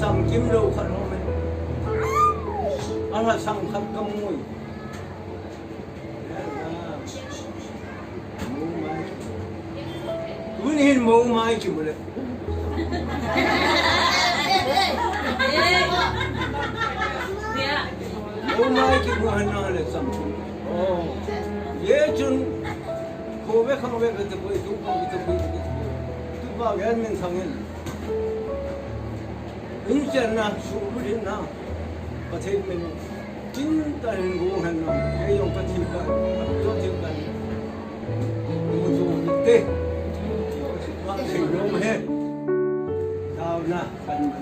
sang kim đâu khăn không mình anh sang khăn cầm môi Win hin mo mai ki mule mo mai ki mo han na le sam ye chun ko ve khang ve te boi tu ko tu ba yan min sangin in chen na su bu din na pa thei men tin ta hin go han na ye yong pa thi ka to thi ka mo zo te thì đúng hết sao na cần mà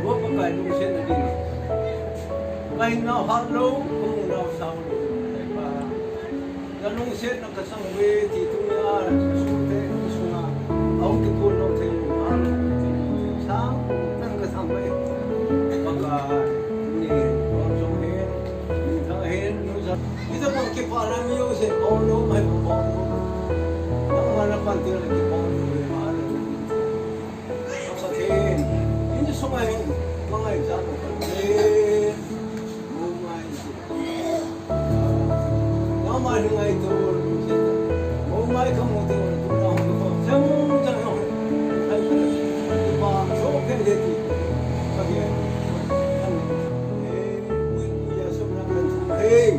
bố có bài đúng sẽ là đi bài nào hát lâu không nào sao được và nó đúng sẽ nó có sang về thì chúng ta xuống thế xuống à ông cái cô nó thấy ăn sáng năng cái sang về hoặc là Kita pun kepalan yo se ono mai ono. Yang mana pantil lagi ono mana. Apa sih? Ini semua mengai jatuh. Mengai. Nama mengai tu. Mengai kamu tu. Semua jangan. Hai. Ba, so pendeti. Bagian. Ya sebenarnya. Hey.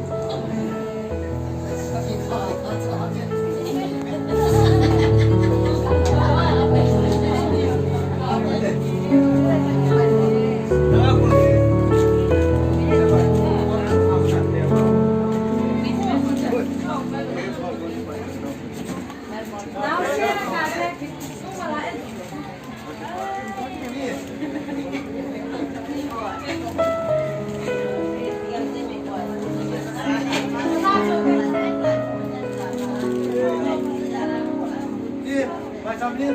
Hãy subscribe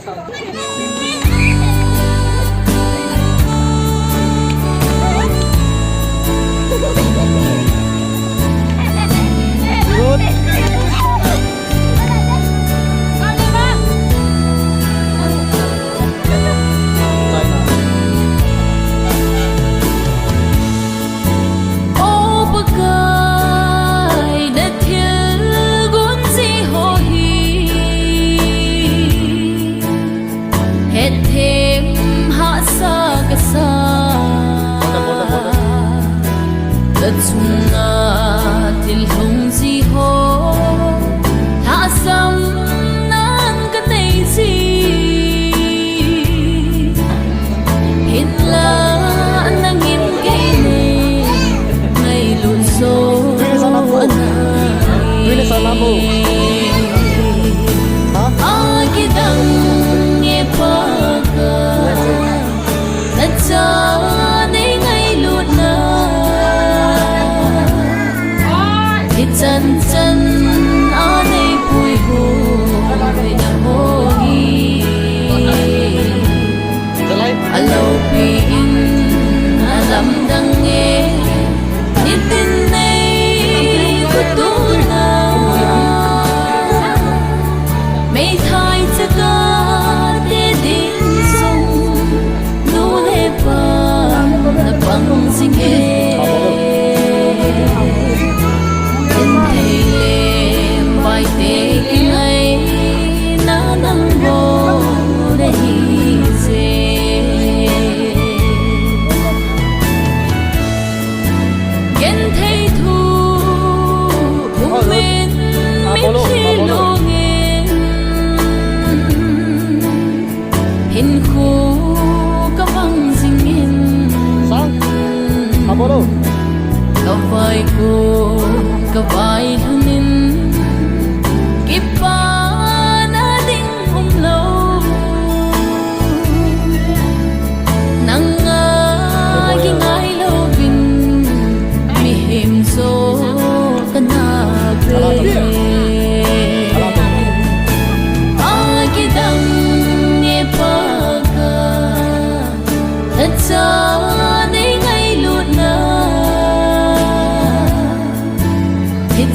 cho kênh Ghiền Mì Gõ để không bỏ lỡ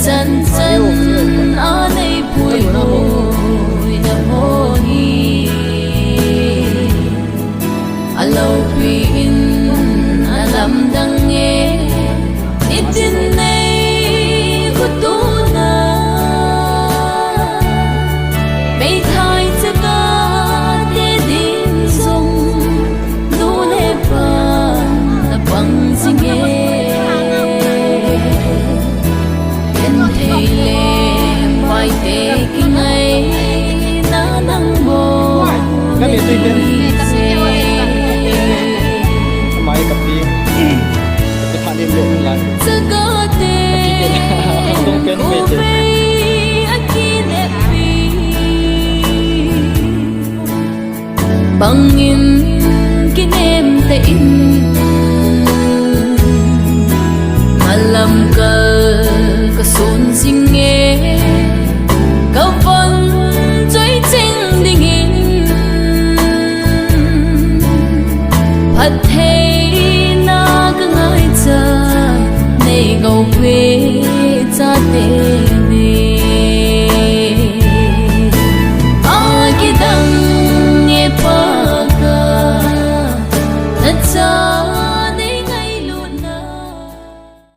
chân chân ở đây vui vui na mô hi alo pin alam dang nghe ít tin này của tu na mấy thay cho ca để đến dùng nu lê ban na bằng sinh nghe thầy lệ bài tê kinh ấy na năng bồ Cái miệng tuyên tuyên máy cặp đi cái thằng em luyện lại giờ có thể không quen về chứ bằng in kinh em tê in malam ka kasun sing